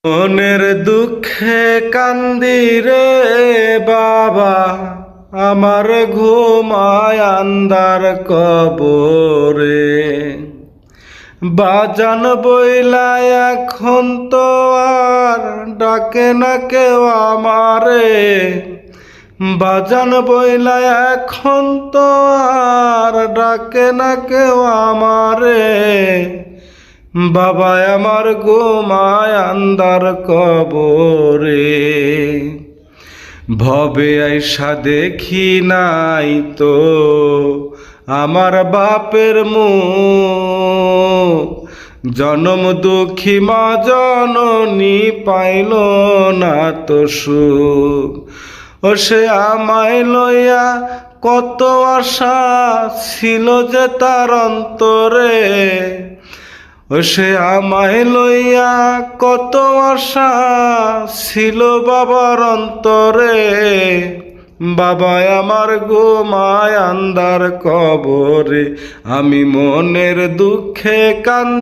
মনের দুঃখে কান্দি রে বাবা, আমার ঘুমায় আন্দার কবরে। বাজান বইলা এখন তো আর ডাকে না কেউ আমারে। বাজান বইলা এখন তো আর ডাকে না কেউ আমারে। বাবা আমার ঘুমায় আন্দার কবরে। ভবে আইসা দেখি নাই তো আমার বাপের মুখ। জনম দুঃখী মা জননী পাইল না তো সুখ। ও সে আমায় লইয়া কত আশা ছিল যে তার অন্তরে। ও সে আমায় লইয়া কত আশা ছিল বাবার অন্তরে। বাবা আমার ঘুমায় আন্দার কবরে, আমি মনের দুঃখে কান্দি।